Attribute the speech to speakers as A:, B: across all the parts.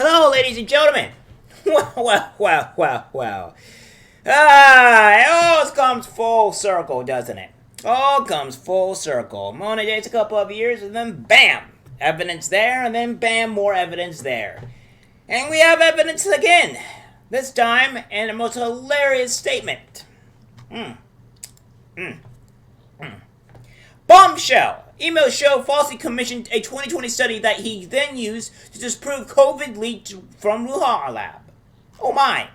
A: Hello, ladies and gentlemen. Well. It all comes full circle, doesn't it? All comes full circle. Only takes a couple of years, and then bam, evidence there, and then bam, more evidence there. And we have evidence again. This time, in a most hilarious statement. Bombshell! Emails show Fauci commissioned a 2020 study that he then used to disprove COVID leaked from Wuhan lab. Oh my.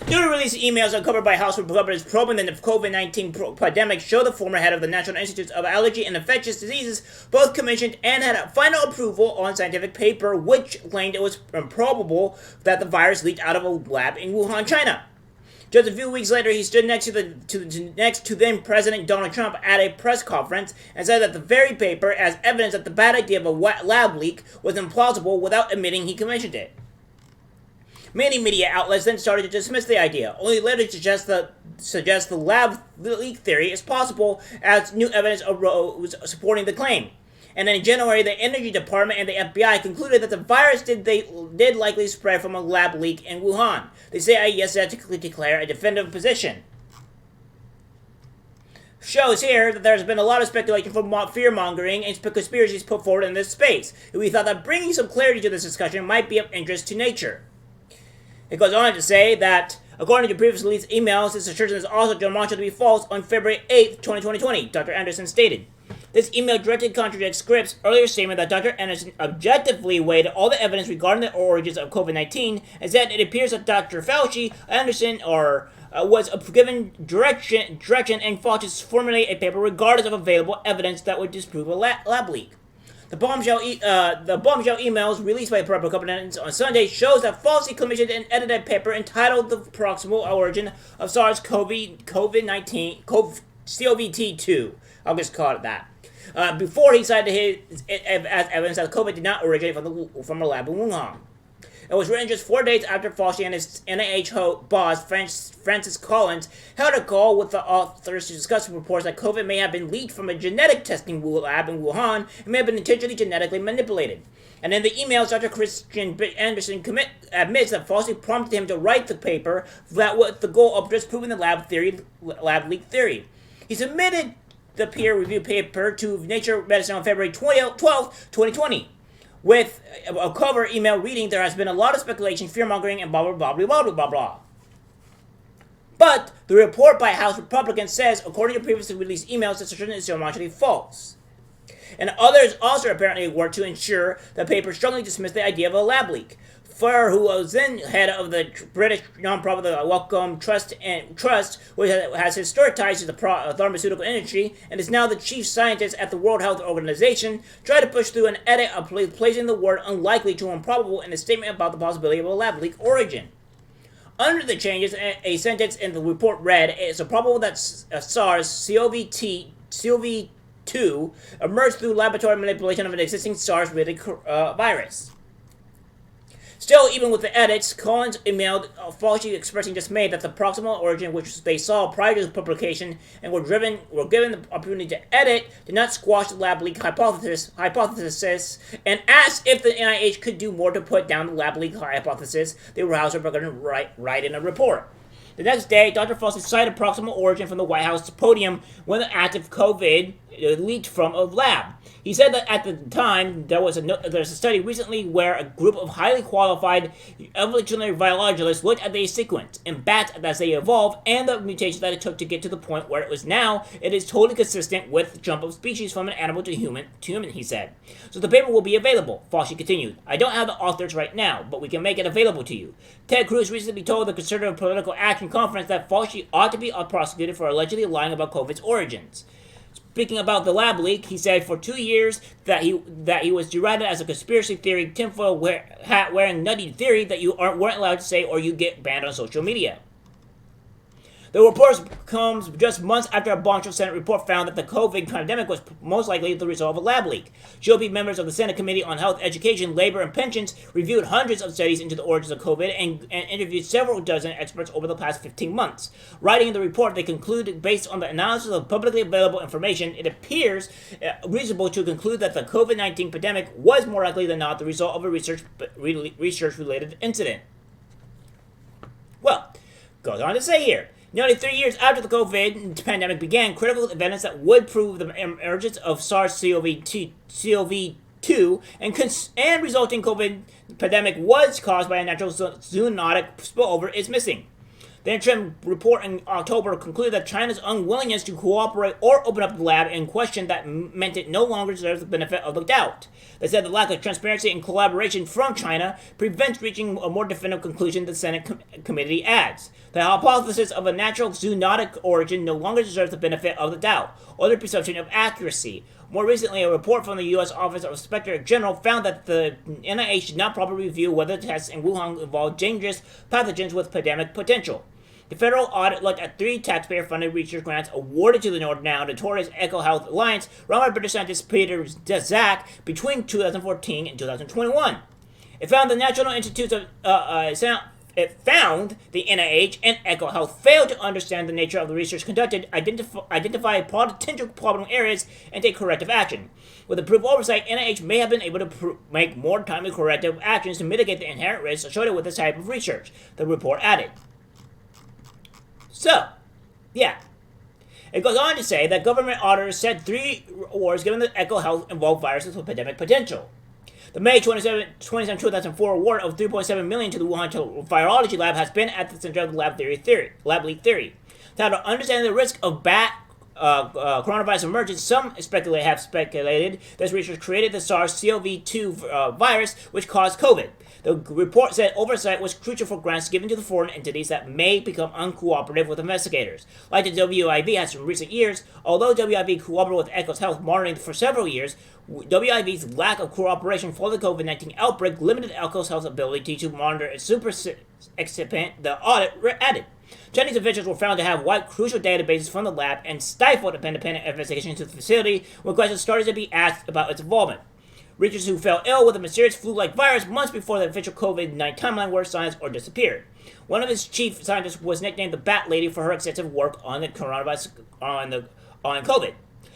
A: Newly released emails uncovered by House Republicans probing the COVID-19 pandemic show the former head of the National Institute of Allergy and Infectious Diseases both commissioned and had a final approval on scientific paper which claimed it was improbable that the virus leaked out of a lab in Wuhan, China. Just a few weeks later, he stood next to then President Donald Trump at a press conference and said that the very paper as evidence that the bad idea of a lab leak was implausible without admitting he commissioned it. Many media outlets then started to dismiss the idea, only later to suggest the lab leak theory is possible as new evidence arose supporting the claim. And in January, the Energy Department and the FBI concluded that the virus did likely spread from a lab leak in Wuhan. They say yesterday to declare a definitive position. Shows here that there's been a lot of speculation from fear-mongering and conspiracies put forward in this space. And we thought that bringing some clarity to this discussion might be of interest to nature. It goes on to say that, according to previously released emails, this assertion is also demonstrated to be false on February 8th, 2020, Dr. Anderson stated. This email directly contradicts Scripps' earlier statement that Dr. Anderson objectively weighed all the evidence regarding the origins of COVID-19 and said it appears that Dr. Fauci, Anderson, was given direction and Fauci formulate a paper regardless of available evidence that would disprove a lab leak. The bombshell emails released by Republicans on Sunday shows that Fauci commissioned an edited paper entitled "The Proximal Origin of SARS-CoV-19 (CoV-2). I'll just call it that. Before he cited his as evidence that COVID did not originate from a lab in Wuhan. It was written just 4 days after Fauci and his NIH boss, Francis Collins, held a call with the authors to discuss reports that COVID may have been leaked from a genetic testing lab in Wuhan and may have been intentionally genetically manipulated. And in the emails, Dr. Christian Anderson admits that Fauci prompted him to write the paper that with the goal of disproving the lab leak theory. He submitted the peer-reviewed paper to Nature Medicine on February 12, 2020. With a cover email reading, there has been a lot of speculation, fear-mongering, and blah. But the report by House Republicans says, according to previously released emails, this assertion is demonstrably false. And others also apparently worked to ensure the paper strongly dismissed the idea of a lab leak. Farr, who was then head of the British nonprofit the Wellcome Trust, which has historic ties to the pharmaceutical industry, and is now the chief scientist at the World Health Organization, tried to push through an edit of placing the word unlikely to improbable in a statement about the possibility of a lab leak origin. Under the changes, a sentence in the report read, "It is probable that SARS-CoV-2 emerged through laboratory manipulation of an existing SARS-related virus." Still, even with the edits, Collins emailed Fauci expressing dismay that the proximal origin which they saw prior to the publication and were given the opportunity to edit did not squash the lab leak hypothesis and asked if the NIH could do more to put down the lab leak hypothesis. They were House Republicans write in a report. The next day, Dr. Fauci cited proximal origin from the White House podium when the active COVID leaked from a lab. He said that at the time, there's a study recently where a group of highly qualified evolutionary biologists looked at the sequence in bats as they evolved and the mutations that it took to get to the point where it was now. It is totally consistent with the jump of species from an animal to human, he said. So the paper will be available, Fauci continued. I don't have the authors right now, but we can make it available to you. Ted Cruz recently told the Conservative Political Action Conference that Fauci ought to be prosecuted for allegedly lying about COVID's origins. Speaking about the lab leak, he said for 2 years that he was derided as a conspiracy theory, tinfoil hat wearing nutty theory that you weren't allowed to say or you get banned on social media. The report comes just months after a bombshell Senate report found that the COVID pandemic was most likely the result of a lab leak. GOP members of the Senate Committee on Health, Education, Labor, and Pensions reviewed hundreds of studies into the origins of COVID and interviewed several dozen experts over the past 15 months. Writing in the report, they concluded, based on the analysis of publicly available information, it appears reasonable to conclude that the COVID-19 pandemic was more likely than not the result of a research-related incident. Well, goes on to say here, nearly 3 years after the COVID pandemic began, critical evidence that would prove the emergence of SARS-CoV-2 and resulting COVID pandemic was caused by a natural zoonotic spillover is missing. The interim report in October concluded that China's unwillingness to cooperate or open up the lab in question that meant it no longer deserves the benefit of the doubt. They said the lack of transparency and collaboration from China prevents reaching a more definitive conclusion, the Senate committee adds. The hypothesis of a natural zoonotic origin no longer deserves the benefit of the doubt or the presumption of accuracy. More recently, a report from the U.S. Office of Inspector General found that the NIH did not properly review whether tests in Wuhan involved dangerous pathogens with pandemic potential. The federal audit looked at 3 taxpayer-funded research grants awarded to the now notorious EcoHealth Alliance, run by British scientist Peter Zak, between 2014 and 2021. It found the National Institutes of It found the NIH and EcoHealth failed to understand the nature of the research conducted, identify potential problem areas, and take corrective action. With improved oversight, NIH may have been able to make more timely corrective actions to mitigate the inherent risks associated with this type of research, the report added. So, yeah. It goes on to say that government auditors said 3 awards given the EcoHealth involved viruses with pandemic potential. The May 27, 2004 award of $3.7 million to the Wuhan Virology Lab has been at the center of the lab leak theory. Titled Understanding the Risk of Coronavirus Emergence, some have speculated this research created the SARS-CoV-2 virus, which caused COVID. The report said oversight was crucial for grants given to the foreign entities that may become uncooperative with investigators. Like the WIV has in recent years, although WIV cooperated with EcoHealth monitoring for several years, WIV's lack of cooperation for the COVID-19 outbreak limited EcoHealth's ability to monitor its super excipient, the audit added. Chinese officials were found to have wiped crucial databases from the lab and stifled independent investigation into the facility when questions started to be asked about its involvement. Researchers who fell ill with a mysterious flu-like virus months before the official COVID-19 timeline were silenced or disappeared. One of his chief scientists was nicknamed the Bat Lady for her extensive work on the coronavirus on COVID.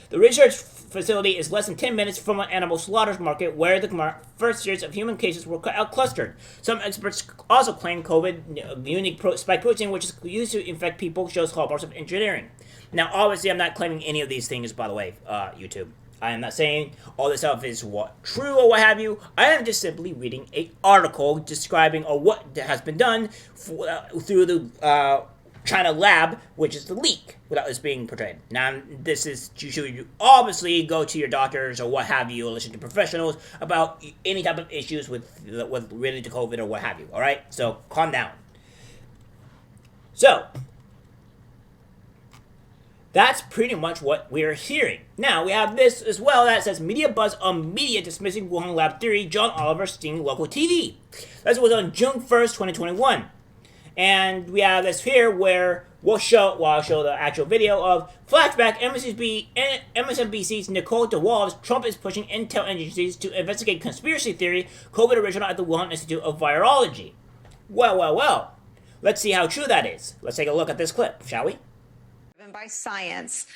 A: The research facility is less than 10 minutes from an animal slaughter market where the first series of human cases were clustered. Some experts also claim COVID unique spike protein, which is used to infect people, shows hallmarks of engineering. Now, obviously, I'm not claiming any of these things, by the way, YouTube. I am not saying all this stuff is true or what have you. I am just simply reading an article describing what has been done through the China lab, which is the leak, without this being portrayed. Now, this is, you should obviously go to your doctors or what have you, or listen to professionals about any type of issues with related to COVID or what have you, alright? So, calm down. So, that's pretty much what we're hearing. Now, we have this as well that says media buzz on media dismissing Wuhan lab theory, John Oliver sting local TV. This was on June 1st, 2021. And we have this here where I'll show the actual video of flashback MSNBC's Nicole DeWalls. Trump is pushing intel agencies to investigate conspiracy theory, COVID original at the Wuhan Institute of Virology. Well. Let's see how true that is. Let's take a look at this clip, shall we?
B: By science,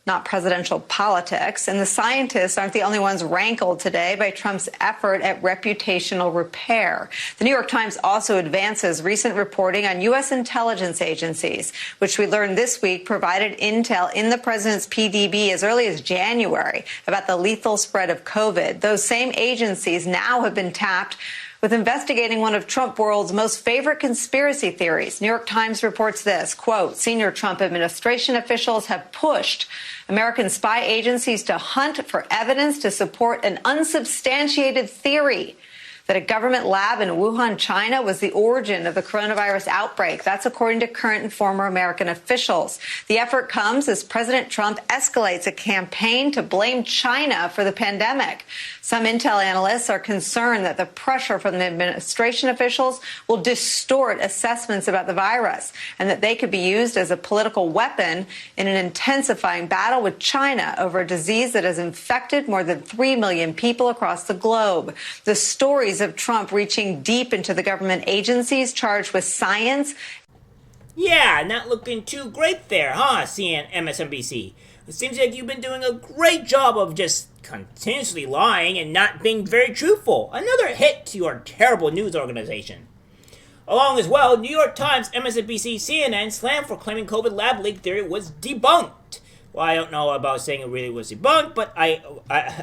B: not presidential politics. And the scientists aren't the only ones rankled today by Trump's effort at reputational repair. The New York Times also advances recent reporting on U.S. intelligence agencies, which we learned this week provided intel in the president's PDB as early as January about the lethal spread of COVID. Those same agencies now have been tapped with investigating one of Trump world's most favorite conspiracy theories. New York Times reports this, quote, senior Trump administration officials have pushed American spy agencies to hunt for evidence to support an unsubstantiated theory that a government lab in Wuhan, China was the origin of the coronavirus outbreak. That's according to current and former American officials. The effort comes as President Trump escalates a campaign to blame China for the pandemic. Some intel analysts are concerned that the pressure from the administration officials will distort assessments about the virus and that they could be used as a political weapon in an intensifying battle with China over a disease that has infected more than 3 million people across the globe. The stories of Trump reaching deep into the government agencies charged with science.
A: Yeah, not looking too great there, huh, CNN, MSNBC? It seems like you've been doing a great job of just continuously lying and not being very truthful. Another hit to your terrible news organization. Along as well, New York Times, MSNBC, CNN slammed for claiming COVID lab leak theory was debunked. Well, I don't know about saying it really was debunked, but I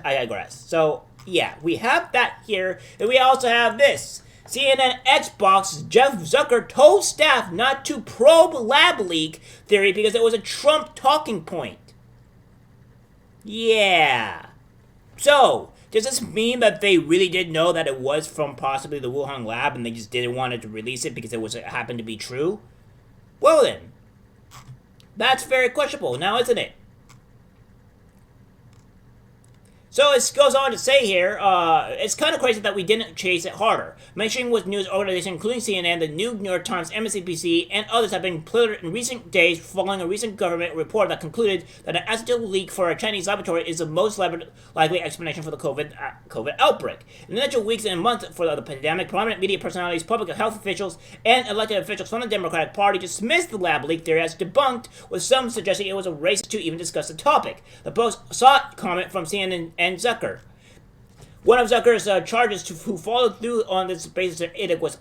A: digress. So, yeah, we have that here, and we also have this. CNN Xbox Jeff Zucker told staff not to probe lab leak theory because it was a Trump talking point. Yeah. So, does this mean that they really did know that it was from possibly the Wuhan lab and they just didn't want to release it because it happened to be true? Well then, that's very questionable now, isn't it? So it goes on to say here, it's kind of crazy that we didn't chase it harder. Mentioning with news organizations including CNN, the New York Times, MSNBC, and others have been polluted in recent days following a recent government report that concluded that an accidental leak for a Chinese laboratory is the most likely explanation for the COVID outbreak. In the next weeks and months for the pandemic, prominent media personalities, public health officials, and elected officials from the Democratic Party dismissed the lab leak theory as debunked, with some suggesting it was a race to even discuss the topic. The Post sought comment from CNN and Zucker. One of Zucker's charges who followed through on this basis edict was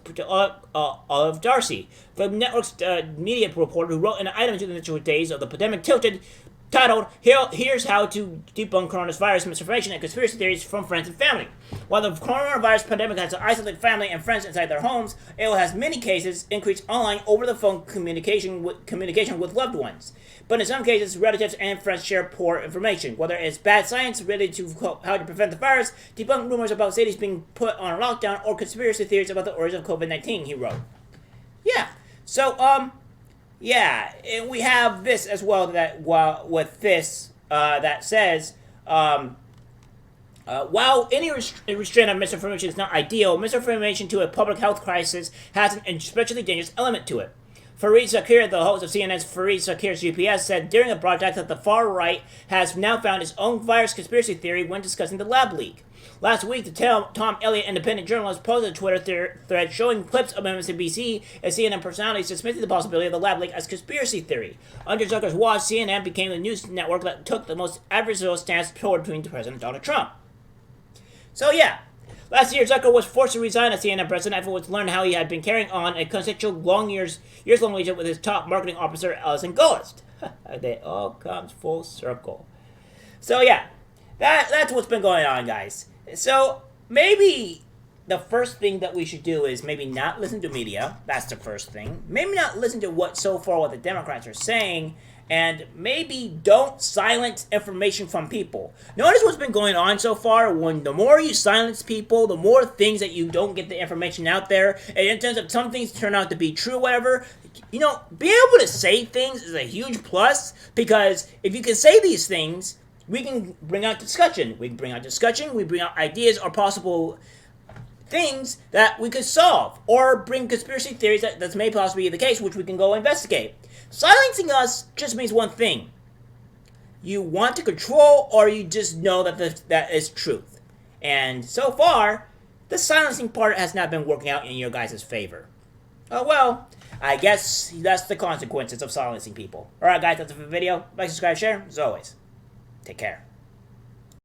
A: Olive Darcy, the network's media reporter who wrote an item to the initial days of the pandemic titled, Here's How to Debunk Coronavirus Misinformation and Conspiracy Theories from Friends and Family. While the coronavirus pandemic has isolated family and friends inside their homes, it has many cases increased online over-the-phone communication with loved ones. But in some cases, relatives and friends share poor information. Whether it's bad science related to how to prevent the virus, debunk rumors about cities being put on lockdown, or conspiracy theories about the origin of COVID-19, he wrote. Yeah. So, yeah, and we have this as well that says, while any restraint on misinformation is not ideal, misinformation to a public health crisis has an especially dangerous element to it. Fareed Zakir, the host of CNN's Fareed Zakir's GPS, said during a broadcast that the far right has now found its own virus conspiracy theory when discussing the lab leak. Last week, the Tom Elliott independent journalist posted a Twitter thread showing clips of MSNBC and CNN personalities dismissing the possibility of the lab leak as conspiracy theory. Under Zucker's watch, CNN became the news network that took the most adversarial stance toward President Donald Trump. So yeah, last year Zucker was forced to resign as CNN president after it learned how he had been carrying on a consensual years-long relationship with his top marketing officer, Alison Gollust. It all comes full circle. So yeah, that's what's been going on, guys. So maybe the first thing that we should do is maybe not listen to media. That's the first thing. Maybe not listen to what the Democrats are saying, and maybe don't silence information from people. Notice what's been going on so far. When the more you silence people, the more things that you don't get the information out there. And in terms of some things turn out to be true, whatever, being able to say things is a huge plus, because if you can say these things, we can bring out discussion. We bring out ideas or possible things that we could solve, or bring conspiracy theories that may possibly be the case, which we can go investigate. Silencing us just means one thing. You want to control, or you just know that is truth. And so far, the silencing part has not been working out in your guys' favor. Oh well, I guess that's the consequences of silencing people. Alright guys, that's it for the video. Like, subscribe, share. As always, take care.